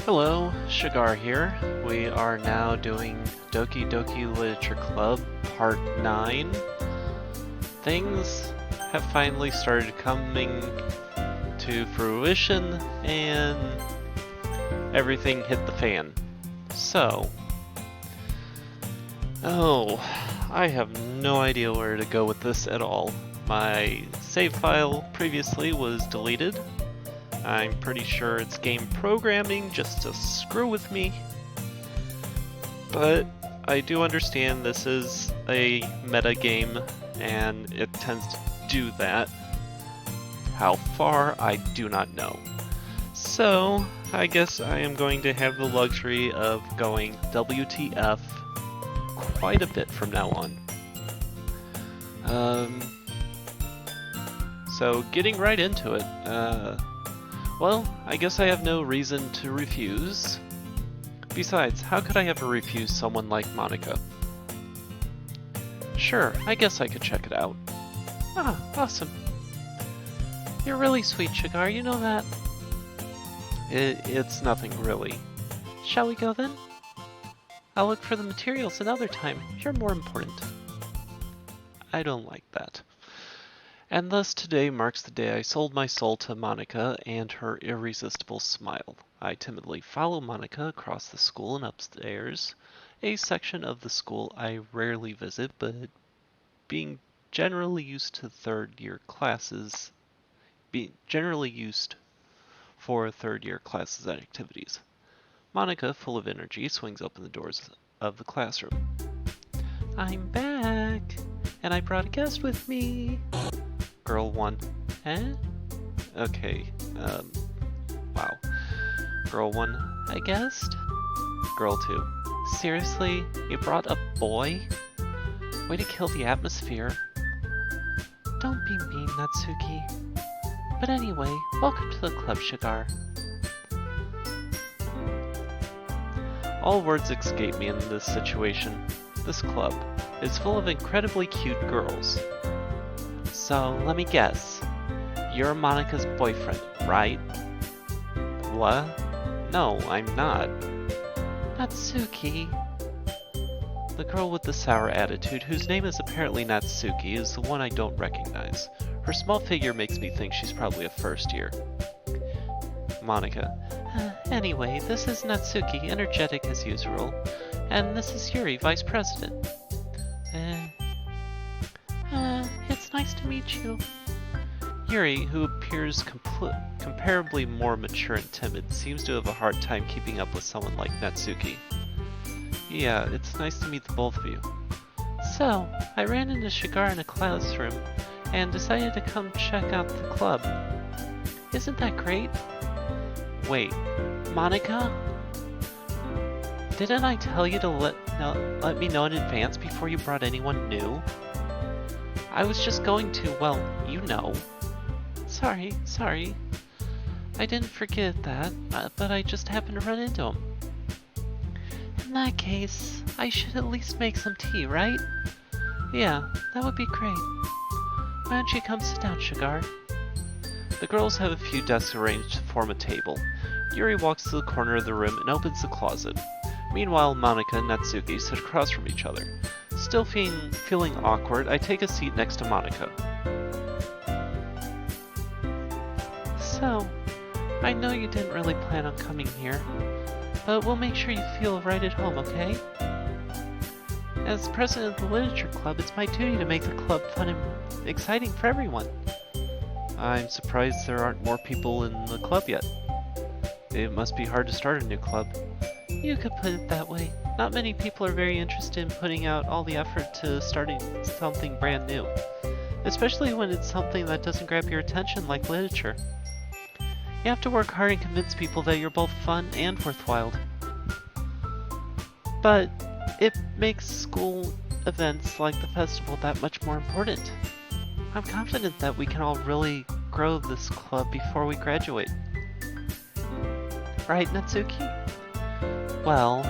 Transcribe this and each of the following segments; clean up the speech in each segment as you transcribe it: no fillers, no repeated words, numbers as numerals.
Hello, Shagar here. We are now doing Doki Doki Literature Club Part 9. Things have finally started coming to fruition and everything hit the fan. I have no idea where to go with this at all. My save file previously was deleted. I'm pretty sure it's game programming just to screw with me. But I do understand this is a meta game and it tends to do that. How far, I do not know. So, I guess I am going to have the luxury of going WTF quite a bit from now on. So getting right into it, well, I guess I have no reason to refuse. Besides, how could I ever refuse someone like Monika? Sure, I guess I could check it out. Ah, awesome. You're really sweet, Shagar, you know that? It's nothing really. Shall we go then? I'll look for the materials another time. You're more important. I don't like that. And thus today marks the day I sold my soul to Monika and her irresistible smile. I timidly follow Monika across the school and upstairs, a section of the school I rarely visit, but being generally used to third-year classes, for third-year classes and activities. Monika, full of energy, swings open the doors of the classroom. I'm back, and I brought a guest with me. Girl 1. Eh? Okay, wow. Girl 1, I guessed? Girl 2. Seriously? You brought a boy? Way to kill the atmosphere. Don't be mean, Natsuki. But anyway, welcome to the club, Shagar. All words escape me in this situation. This club is full of incredibly cute girls. So, let me guess. You're Monika's boyfriend, right? What? No, I'm not. Natsuki. The girl with the sour attitude, whose name is apparently Natsuki, is the one I don't recognize. Her small figure makes me think she's probably a first year. Monika. Anyway, this is Natsuki, energetic as usual. And this is Yuri, vice president. It's nice to meet you. Yuri, who appears comparably more mature and timid, seems to have a hard time keeping up with someone like Natsuki. Yeah, it's nice to meet the both of you. So, I ran into Shagar in a classroom and decided to come check out the club. Isn't that great? Wait, Monika? Didn't I tell you to let me know in advance before you brought anyone new? I was just going to, well, you know. Sorry. I didn't forget that, but I just happened to run into him. In that case, I should at least make some tea, right? Yeah, that would be great. Why don't you come sit down, Shagar? The girls have a few desks arranged to form a table. Yuri walks to the corner of the room and opens the closet. Meanwhile, Monika and Natsuki sit across from each other. Still feeling awkward, I take a seat next to Monika. So, I know you didn't really plan on coming here, but we'll make sure you feel right at home, okay? As president of the Literature Club, it's my duty to make the club fun and exciting for everyone. I'm surprised there aren't more people in the club yet. It must be hard to start a new club. You could put it that way. Not many people are very interested in putting out all the effort to starting something brand new. Especially when it's something that doesn't grab your attention like literature. You have to work hard and convince people that you're both fun and worthwhile. But it makes school events like the festival that much more important. I'm confident that we can all really grow this club before we graduate. Right, Natsuki? Well,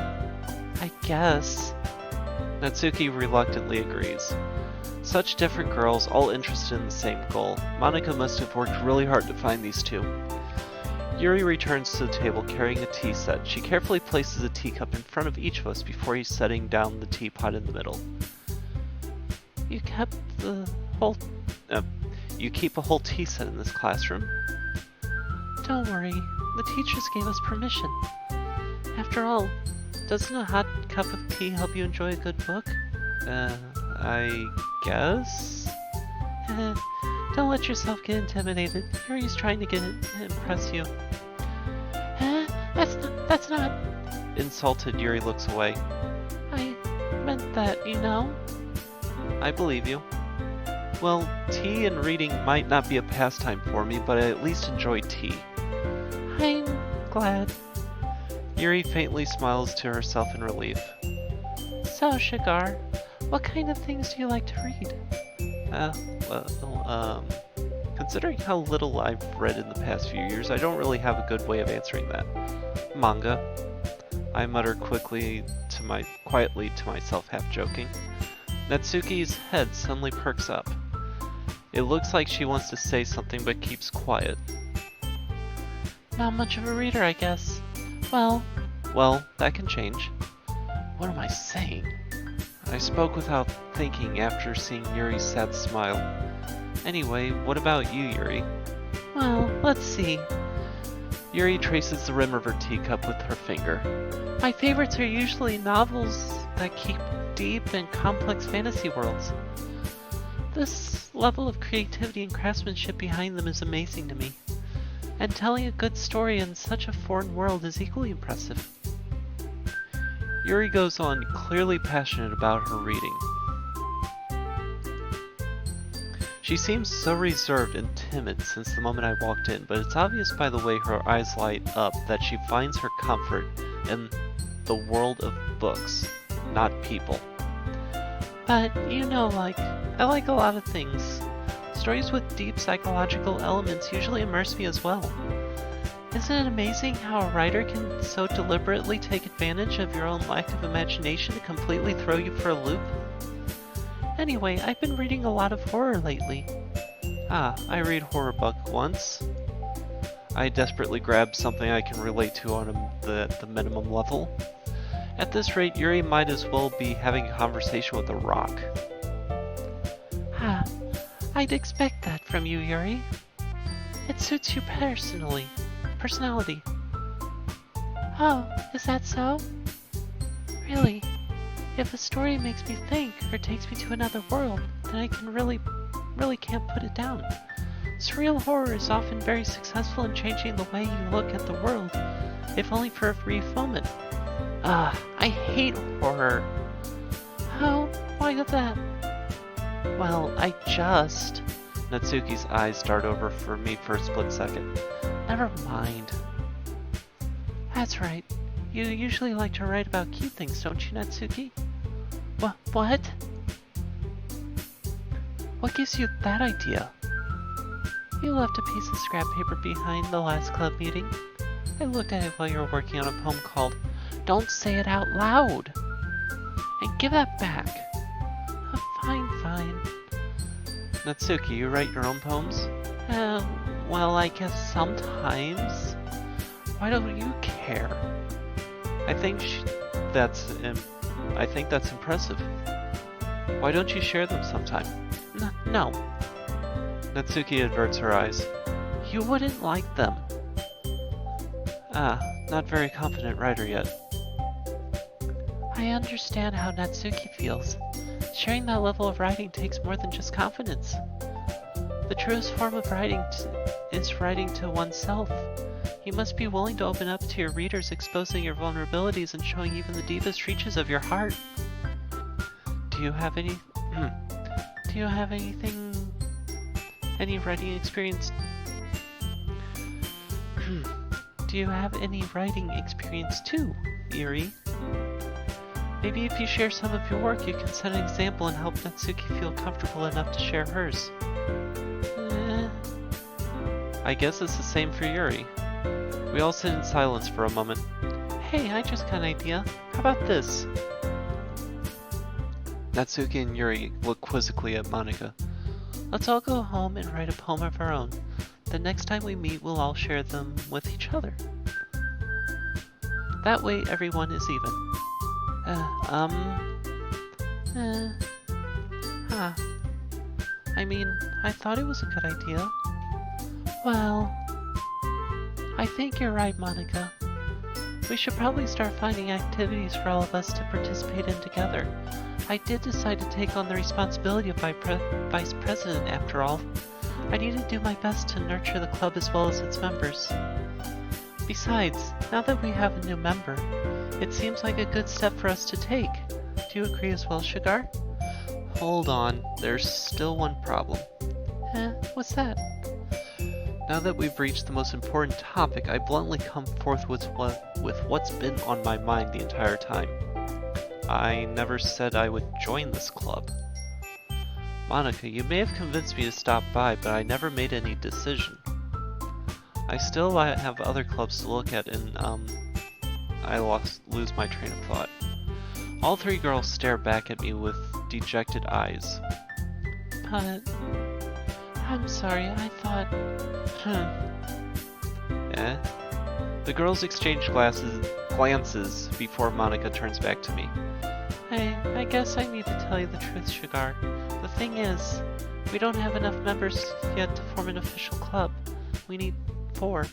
I guess. Natsuki reluctantly agrees. Such different girls, all interested in the same goal. Monika must have worked really hard to find these two. Yuri returns to the table carrying a tea set. She carefully places a teacup in front of each of us before setting down the teapot in the middle. You kept the whole... you keep a whole tea set in this classroom? Don't worry, the teachers gave us permission. After all, doesn't a hot cup of tea help you enjoy a good book? I guess? Don't let yourself get intimidated. Yuri's trying to impress you. That's not... Insulted, Yuri looks away. I meant that, you know? I believe you. Well, tea and reading might not be a pastime for me, but I at least enjoy tea. I'm glad. Yuri faintly smiles to herself in relief. So, Shagar, what kind of things do you like to read? Considering how little I've read in the past few years, I don't really have a good way of answering that. Manga. I mutter quietly to myself, half joking. Natsuki's head suddenly perks up. It looks like she wants to say something but keeps quiet. Not much of a reader, I guess. Well, that can change. What am I saying? I spoke without thinking after seeing Yuri's sad smile. Anyway, what about you, Yuri? Well, let's see. Yuri traces the rim of her teacup with her finger. My favorites are usually novels that keep deep and complex fantasy worlds. This level of creativity and craftsmanship behind them is amazing to me. And telling a good story in such a foreign world is equally impressive. Yuri goes on, clearly passionate about her reading. She seems so reserved and timid since the moment I walked in, but it's obvious by the way her eyes light up that she finds her comfort in the world of books, not people. But, you know, I like a lot of things. Stories with deep psychological elements usually immerse me as well. Isn't it amazing how a writer can so deliberately take advantage of your own lack of imagination to completely throw you for a loop? Anyway, I've been reading a lot of horror lately. I read horror book once. I desperately grab something I can relate to on the minimum level. At this rate, Yuri might as well be having a conversation with a rock. I'd expect that from you, Yuri. It suits your personality. Oh, is that so? Really? If a story makes me think or takes me to another world, then I can really can't put it down. Surreal horror is often very successful in changing the way you look at the world, if only for a brief moment. I hate horror. How? Why is that? Well, Natsuki's eyes dart over for me for a split second. Never mind. That's right. You usually like to write about cute things, don't you, Natsuki? What? What gives you that idea? You left a piece of scrap paper behind the last club meeting. I looked at it while you were working on a poem called Don't Say It Out Loud! And give that back. Fine. Natsuki, you write your own poems? Well, I guess sometimes. Why don't you care? I think that's impressive. Why don't you share them sometime? No. Natsuki averts her eyes. You wouldn't like them. Not very confident writer yet. I understand how Natsuki feels. Sharing that level of writing takes more than just confidence. The truest form of writing is writing to oneself. You must be willing to open up to your readers, exposing your vulnerabilities and showing even the deepest reaches of your heart. Do you have any writing experience? Do you have any writing experience too, Yuri? Maybe if you share some of your work, you can set an example and help Natsuki feel comfortable enough to share hers. I guess it's the same for Yuri. We all sit in silence for a moment. Hey, I just got an idea. How about this? Natsuki and Yuri look quizzically at Monika. Let's all go home and write a poem of our own. The next time we meet, we'll all share them with each other. That way, everyone is even. Huh. I mean, I thought it was a good idea. Well, I think you're right, Monica. We should probably start finding activities for all of us to participate in together. I did decide to take on the responsibility of vice president after all. I need to do my best to nurture the club as well as its members. Besides, now that we have a new member, it seems like a good step for us to take. Do you agree as well, Shagar? Hold on, there's still one problem. What's that? Now that we've reached the most important topic, I bluntly come forth with what's been on my mind the entire time. I never said I would join this club. Monica, you may have convinced me to stop by, but I never made any decision. I still have other clubs to look at, and I lose my train of thought. All three girls stare back at me with dejected eyes. But I'm sorry, I thought... The girls exchange glances before Monica turns back to me. I guess I need to tell you the truth, Shagar. The thing is, we don't have enough members yet to form an official club. We need 4.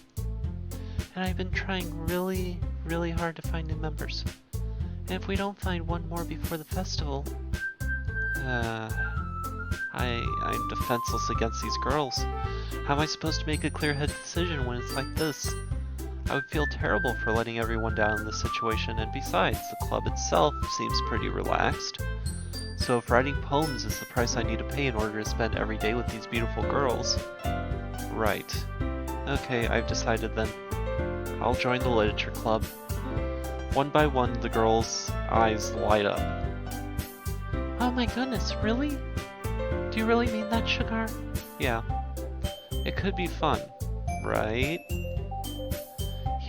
And I've been trying really, really hard to find new members. And if we don't find one more before the festival... I'm defenseless against these girls. How am I supposed to make a clear-headed decision when it's like this? I would feel terrible for letting everyone down in this situation, and besides, the club itself seems pretty relaxed. So if writing poems is the price I need to pay in order to spend every day with these beautiful girls... Right. Okay, I've decided then. I'll join the literature club. One by one, the girls' eyes light up. Oh my goodness, really? Do you really mean that, Shagar? Yeah. It could be fun, right?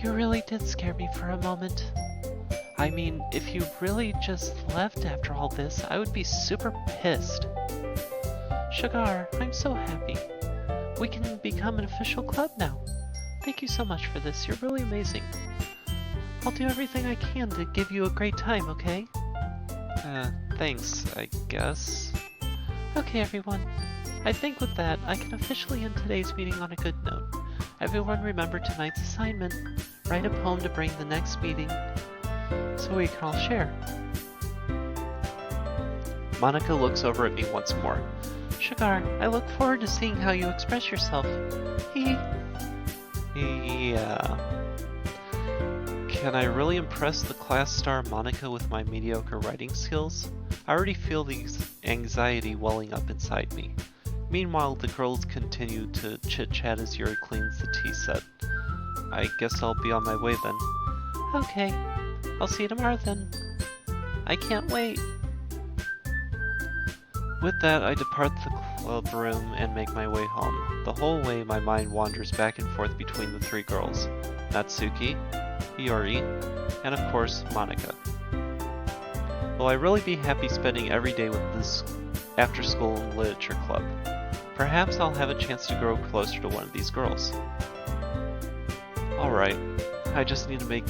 You really did scare me for a moment. I mean, if you really just left after all this, I would be super pissed. Shagar, I'm so happy. We can become an official club now. Thank you so much for this, you're really amazing. I'll do everything I can to give you a great time, okay? Thanks, I guess. Okay, everyone. I think with that, I can officially end today's meeting on a good note. Everyone remember tonight's assignment. Write a poem to bring the next meeting so we can all share. Monica looks over at me once more. Shagar, I look forward to seeing how you express yourself. Yeah. Can I really impress the class star Monica with my mediocre writing skills? I already feel the anxiety welling up inside me. Meanwhile, the girls continue to chit-chat as Yuri cleans the tea set. I guess I'll be on my way then. Okay. I'll see you tomorrow then. I can't wait. With that, I depart the club room and make my way home. The whole way, my mind wanders back and forth between the 3 girls. Natsuki, Yuri, and of course, Monica. Will I really be happy spending every day with this after-school literature club? Perhaps I'll have a chance to grow closer to one of these girls. Alright, I just need to make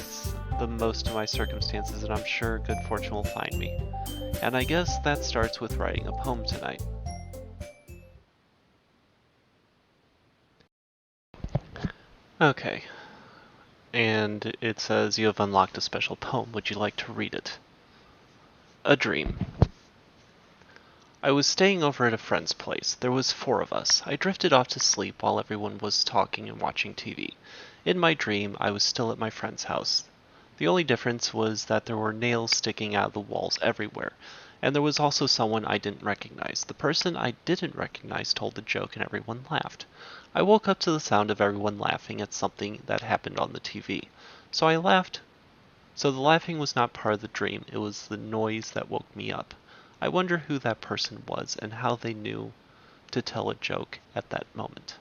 the most of my circumstances, and I'm sure good fortune will find me. And I guess that starts with writing a poem tonight. Okay. And it says you have unlocked a special poem. Would you like to read it? A dream. I was staying over at a friend's place. There was 4 of us. I drifted off to sleep while everyone was talking and watching TV. In my dream, I was still at my friend's house. The only difference was that there were nails sticking out of the walls everywhere, and there was also someone I didn't recognize. The person I didn't recognize told a joke and everyone laughed. I woke up to the sound of everyone laughing at something that happened on the TV. So I laughed. So the laughing was not part of the dream, it was the noise that woke me up. I wonder who that person was and how they knew to tell a joke at that moment.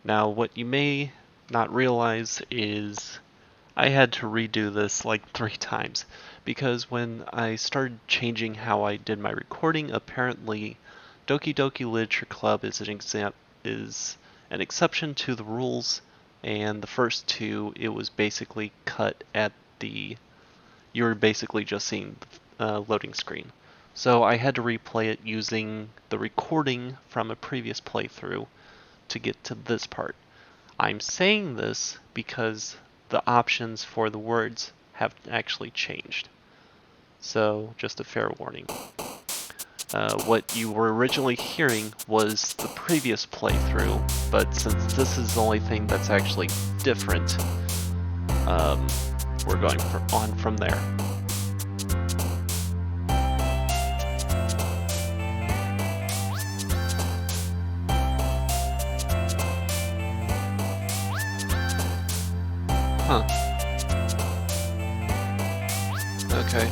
Now, what you may not realize is I had to redo this like 3 times, because when I started changing how I did my recording, apparently Doki Doki Literature Club is an is an exception to the rules, and the first two, it was basically cut at the... You were basically just seeing the loading screen. So I had to replay it using the recording from a previous playthrough to get to this part. I'm saying this because the options for the words have actually changed. So, just a fair warning. What you were originally hearing was the previous playthrough, but since this is the only thing that's actually different, we're going on from there. Huh. Okay.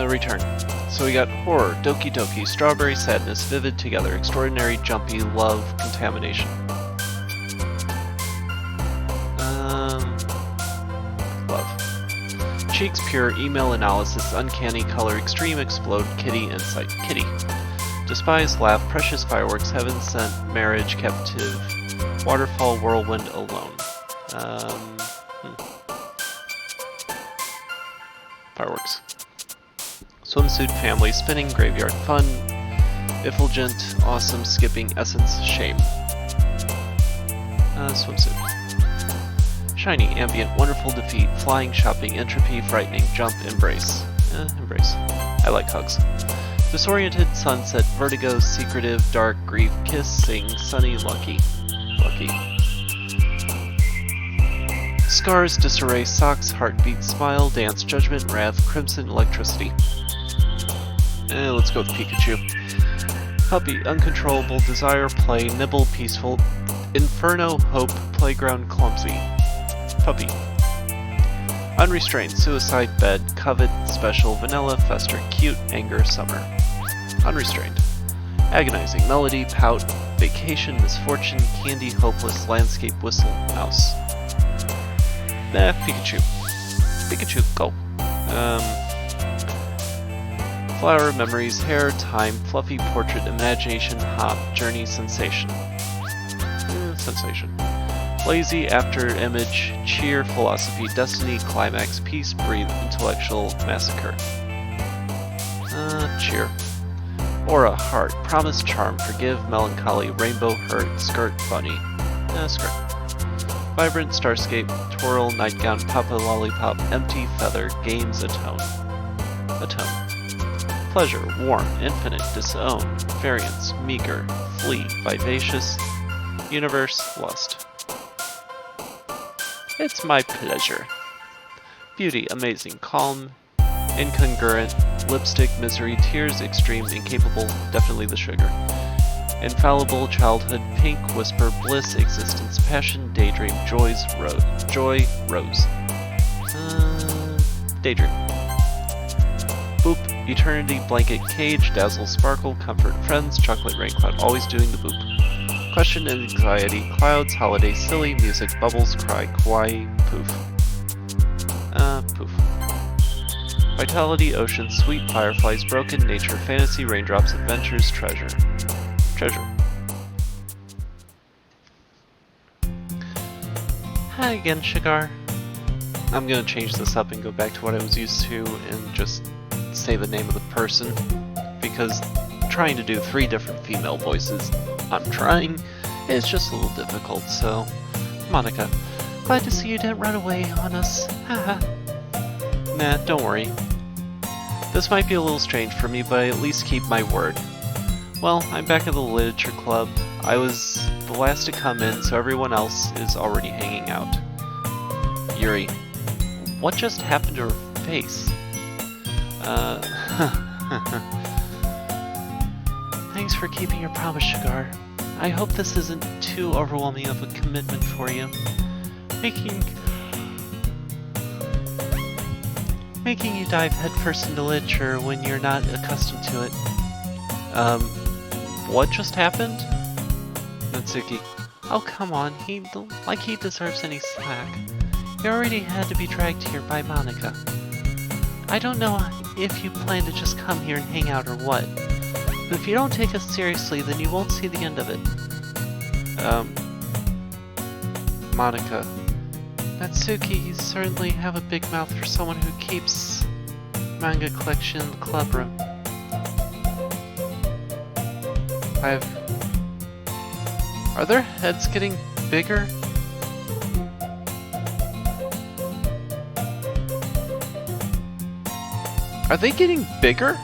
Return. So we got horror, Doki Doki, strawberry sadness, vivid together, extraordinary, jumpy, love, contamination. Love. Cheeks pure, email analysis, uncanny color, extreme explode, kitty insight, kitty. Despise, laugh, precious fireworks, heaven sent, marriage, captive, waterfall, whirlwind, alone. Fireworks. Swimsuit, family, spinning, graveyard, fun, effulgent, awesome, skipping, essence, shame. Swimsuit. Shiny, ambient, wonderful, defeat, flying, shopping, entropy, frightening, jump, embrace. Embrace. I like hugs. Disoriented, sunset, vertigo, secretive, dark, grief, kiss, sing, sunny, lucky. Lucky. Scars, disarray, socks, heartbeat, smile, dance, judgment, wrath, crimson, electricity. Let's go with Pikachu. Puppy, uncontrollable, desire, play, nibble, peaceful, inferno, hope, playground, clumsy. Puppy. Unrestrained, suicide, bed, covet, special, vanilla, fester, cute, anger, summer. Unrestrained. Agonizing, melody, pout, vacation, misfortune, candy, hopeless, landscape, whistle, mouse. Pikachu. Pikachu, go. Flower, memories, hair, time, fluffy, portrait, imagination, hop, journey, sensation. Sensation. Lazy, after, image, cheer, philosophy, destiny, climax, peace, breathe, intellectual, massacre. Cheer. Aura, heart, promise, charm, forgive, melancholy, rainbow, hurt, skirt, bunny. Skirt. Vibrant, starscape, twirl, nightgown, papa, lollipop, empty, feather, games, atone. Atone. Pleasure, warm, infinite, disown, variance, meager, flee, vivacious, universe, lust. It's my pleasure. Beauty, amazing, calm, incongruent, lipstick, misery, tears, extreme, incapable, definitely the sugar. Infallible, childhood, pink, whisper, bliss, existence, passion, daydream, joy, rose. Daydream. Boop, eternity, blanket, cage, dazzle, sparkle, comfort, friends, chocolate, rain cloud, always doing the boop. Question, anxiety, clouds, holiday, silly, music, bubbles, cry, kawaii, poof. Poof. Vitality, ocean, sweet, fireflies, broken, nature, fantasy, raindrops, adventures, treasure. Treasure. Hi again, Shagar. I'm gonna change this up and go back to what I was used to and just say the name of the person, because trying to do 3 different female voices, I'm trying, it's just a little difficult, so... Monica, glad to see you didn't run away on us, haha. Nah, don't worry. This might be a little strange for me, but I at least keep my word. Well, I'm back at the literature club. I was the last to come in, so everyone else is already hanging out. Yuri, what just happened to her face? Thanks for keeping your promise, Shagar. I hope this isn't too overwhelming of a commitment for you. Making you dive headfirst into literature when you're not accustomed to it. What just happened? Natsuki. Oh, come on, he deserves any slack. He already had to be dragged here by Monica. I don't know if you plan to just come here and hang out or what, but if you don't take us seriously, then you won't see the end of it. Monica. Natsuki, you certainly have a big mouth for someone who keeps manga collection in the club room. Are their heads getting bigger? Are they getting bigger?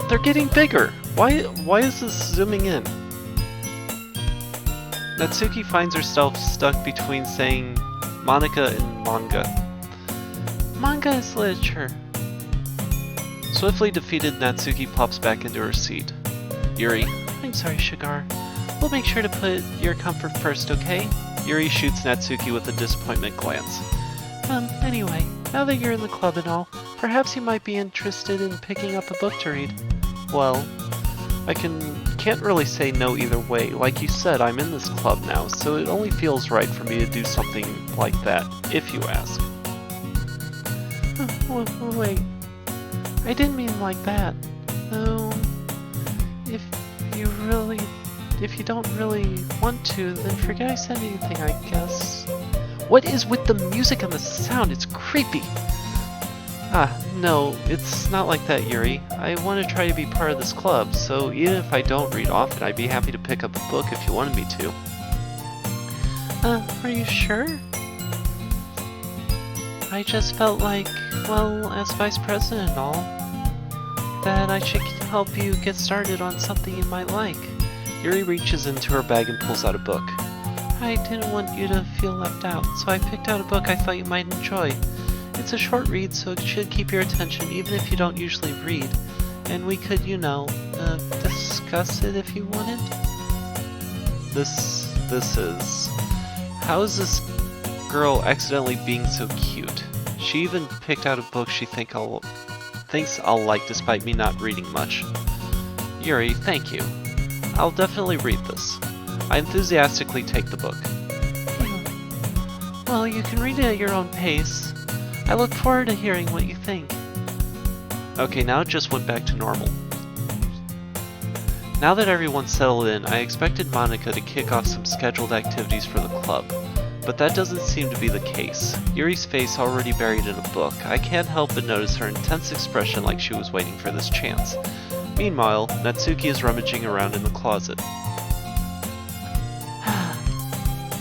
They're getting bigger. Why is this zooming in? Natsuki finds herself stuck between saying Monica and manga. Manga is literature. Swiftly defeated, Natsuki pops back into her seat. Yuri, I'm sorry, Shagar. We'll make sure to put your comfort first, okay? Yuri shoots Natsuki with a disappointment glance. Anyway, now that you're in the club and all, perhaps you might be interested in picking up a book to read. Well, I can't really say no either way. Like you said, I'm in this club now, so it only feels right for me to do something like that, if you ask. Wait, I didn't mean like that. No, if you don't really want to, then forget I said anything, I guess. What is with the music and the sound? It's creepy. No, it's not like that, Yuri. I want to try to be part of this club, so even if I don't read often, I'd be happy to pick up a book if you wanted me to. Are you sure? I just felt like, well, as vice president and all, that I should help you get started on something you might like. Yuri reaches into her bag and pulls out a book. I didn't want you to feel left out, so I picked out a book I thought you might enjoy. It's a short read, so it should keep your attention even if you don't usually read. And we could, discuss it if you wanted. This is... How is this girl accidentally being so cute? She even picked out a book she thinks I'll like despite me not reading much. Yuri, thank you. I'll definitely read this. I enthusiastically take the book. Well, you can read it at your own pace. I look forward to hearing what you think. Okay, now it just went back to normal. Now that everyone's settled in, I expected Monica to kick off some scheduled activities for the club, but that doesn't seem to be the case. Yuri's face already buried in a book. I can't help but notice her intense expression like she was waiting for this chance. Meanwhile, Natsuki is rummaging around in the closet.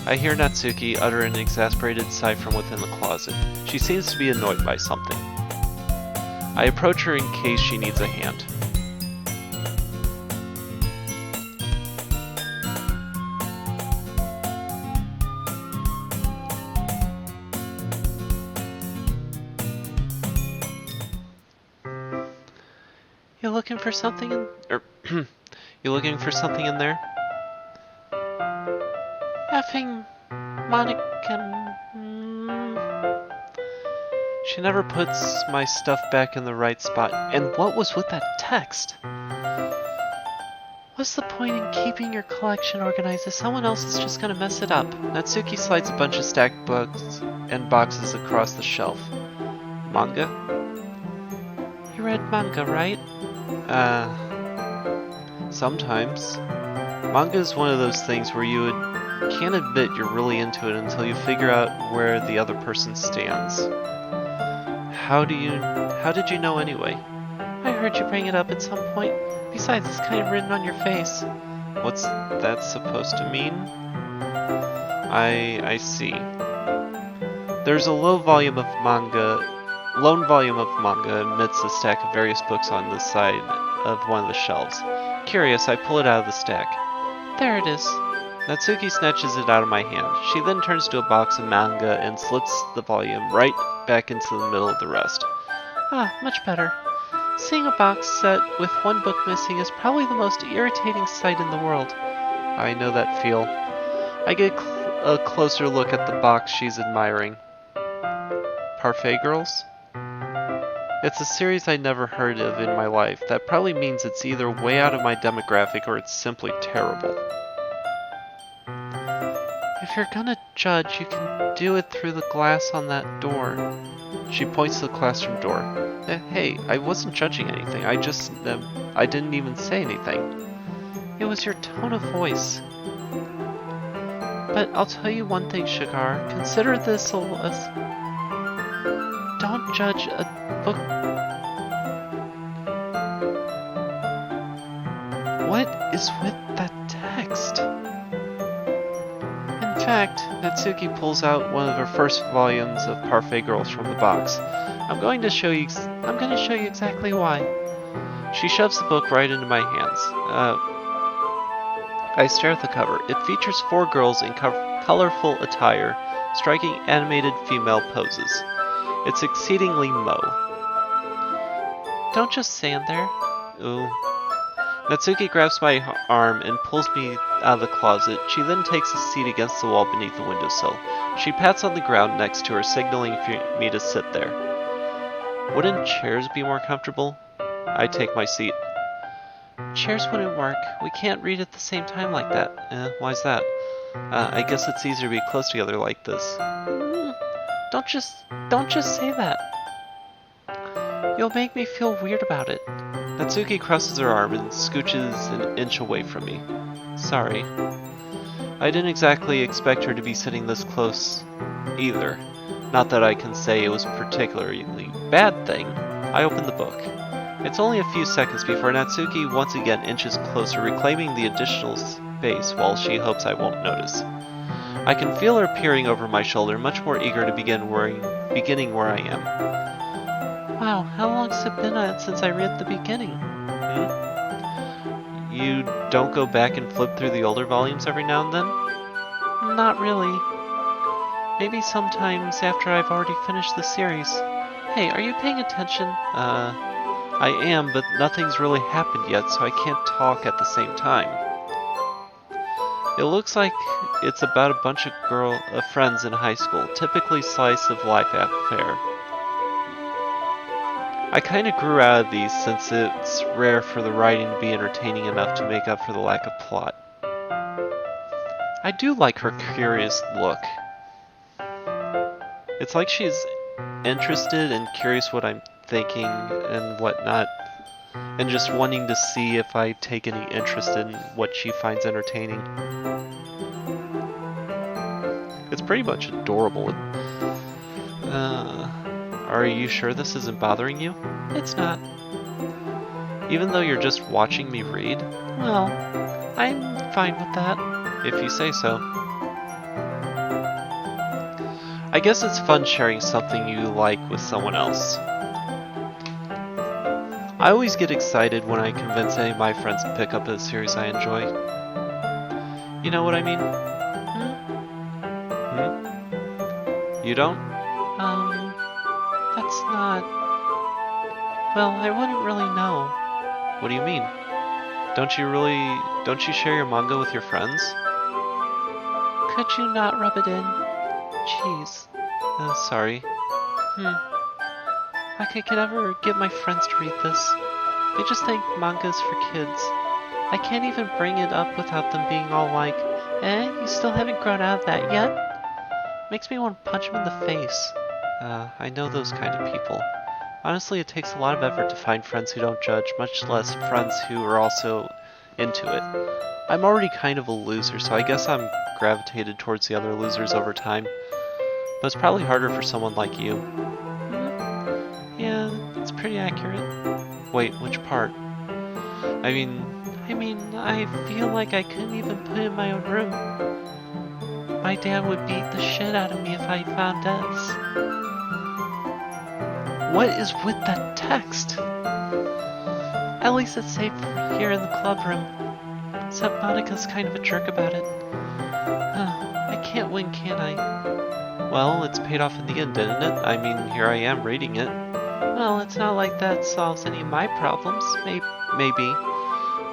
I hear Natsuki utter an exasperated sigh from within the closet. She seems to be annoyed by something. I approach her in case she needs a hand. You looking for something in... you looking for something in there? Effing Monica... She never puts my stuff back in the right spot. And what was with that text? What's the point in keeping your collection organized if someone else is just gonna mess it up? Natsuki slides a bunch of stacked books and boxes across the shelf. Manga? You read manga, right? Sometimes. Manga is one of those things where you can't admit you're really into it until you figure out where the other person stands. How did you know anyway? I heard you bring it up at some point. Besides, it's kind of written on your face. What's that supposed to mean? I see. There's a lone volume of manga amidst a stack of various books on the side of one of the shelves. Curious, I pull it out of the stack. There it is. Natsuki snatches it out of my hand. She then turns to a box of manga and slips the volume right back into the middle of the rest. Much better. Seeing a box set with one book missing is probably the most irritating sight in the world. I know that feel. I get a closer look at the box she's admiring. Parfait Girls? It's a series I never heard of in my life. That probably means it's either way out of my demographic or it's simply terrible. If you're gonna judge, you can do it through the glass on that door. She points to the classroom door. Hey, I wasn't judging anything. I didn't even say anything. It was your tone of voice. But I'll tell you one thing, Shagar. Consider this as... Don't judge a book... What is with that text? In fact, Natsuki pulls out one of her first volumes of Parfait Girls from the box. I'm going to show you exactly why. She shoves the book right into my hands. I stare at the cover. It features 4 girls in colorful attire, striking animated female poses. It's exceedingly Mo. Don't just stand there. Ooh. Natsuki grabs my arm and pulls me out of the closet. She then takes a seat against the wall beneath the windowsill. She pats on the ground next to her, signaling for me to sit there. Wouldn't chairs be more comfortable? I take my seat. Chairs wouldn't work. We can't read at the same time like that. Why's that? I guess it's easier to be close together like this. Don't just say that. You'll make me feel weird about it. Natsuki crosses her arm and scooches an inch away from me. Sorry. I didn't exactly expect her to be sitting this close either. Not that I can say it was a particularly bad thing. I open the book. It's only a few seconds before Natsuki once again inches closer, reclaiming the additional space while she hopes I won't notice. I can feel her peering over my shoulder, much more eager to beginning where I am. Wow, how long's it been since I read the beginning? You don't go back and flip through the older volumes every now and then? Not really. Maybe sometimes after I've already finished the series. Hey, are you paying attention? I am, but nothing's really happened yet, so I can't talk at the same time. It looks like it's about a bunch of friends in high school, typically slice of life affair. I kinda grew out of these since it's rare for the writing to be entertaining enough to make up for the lack of plot. I do like her curious look. It's like she's interested and curious what I'm thinking and whatnot, and just wanting to see if I take any interest in what she finds entertaining. It's pretty much adorable. Are you sure this isn't bothering you? It's not. Even though you're just watching me read? Well, I'm fine with that, if you say so. I guess it's fun sharing something you like with someone else. I always get excited when I convince any of my friends to pick up a series I enjoy. You know what I mean? You don't? That's not... Well, I wouldn't really know. What do you mean? Don't you share your manga with your friends? Could you not rub it in? Jeez. Sorry. I could never get my friends to read this. They just think manga's for kids. I can't even bring it up without them being all like, you still haven't grown out of that yet? Makes me want to punch them in the face. I know those kind of people. Honestly, it takes a lot of effort to find friends who don't judge, much less friends who are also into it. I'm already kind of a loser, so I guess I'm gravitated towards the other losers over time. But it's probably harder for someone like you. Yeah, it's pretty accurate. Wait, which part? I mean, I feel like I couldn't even put in my own room. My dad would beat the shit out of me if I found this. What is with that text? At least it's safe here in the club room. Except Monica's kind of a jerk about it. I can't win, can I? Well, it's paid off in the end, didn't it? I mean, here I am reading it. Well, it's not like that solves any of my problems. Maybe.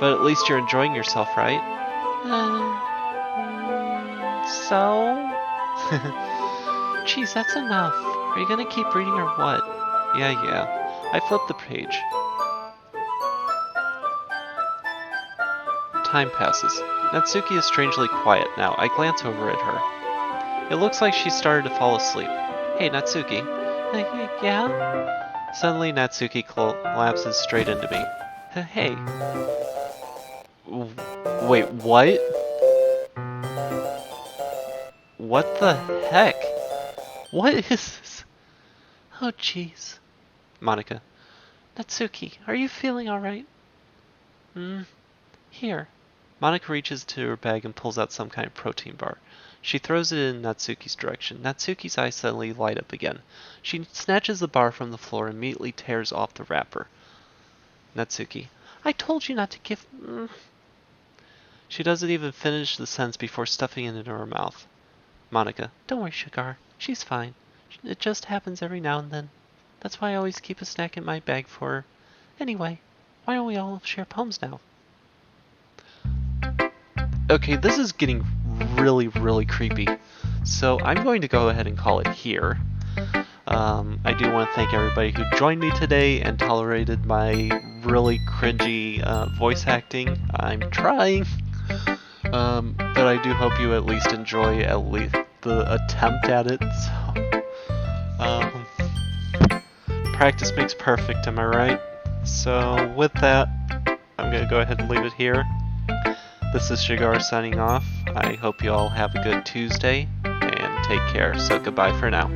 But at least you're enjoying yourself, right? So? Jeez, that's enough. Are you gonna keep reading or what? Yeah. I flipped the page. Time passes. Natsuki is strangely quiet now. I glance over at her. It looks like she started to fall asleep. Hey, Natsuki. Yeah? Suddenly, Natsuki collapses straight into me. Hey. Wait, what? What the heck? What is this? Oh, jeez. Monica. Natsuki, are you feeling alright? Here. Monica reaches to her bag and pulls out some kind of protein bar. She throws it in Natsuki's direction. Natsuki's eyes suddenly light up again. She snatches the bar from the floor and immediately tears off the wrapper. Natsuki. I told you not to give... She doesn't even finish the sentence before stuffing it into her mouth. Monica. Don't worry, Shagar. She's fine. It just happens every now and then. That's why I always keep a snack in my bag for her. Anyway, why don't we all share poems now? Okay, this is getting really, really creepy. So I'm going to go ahead and call it here. I do want to thank everybody who joined me today and tolerated my really cringy voice acting. I'm trying. But I do hope you at least enjoy at least the attempt at it. So, practice makes perfect, am I right? So with that, I'm going to go ahead and leave it here. This is Shagar signing off. I hope you all have a good Tuesday, and take care. So goodbye for now.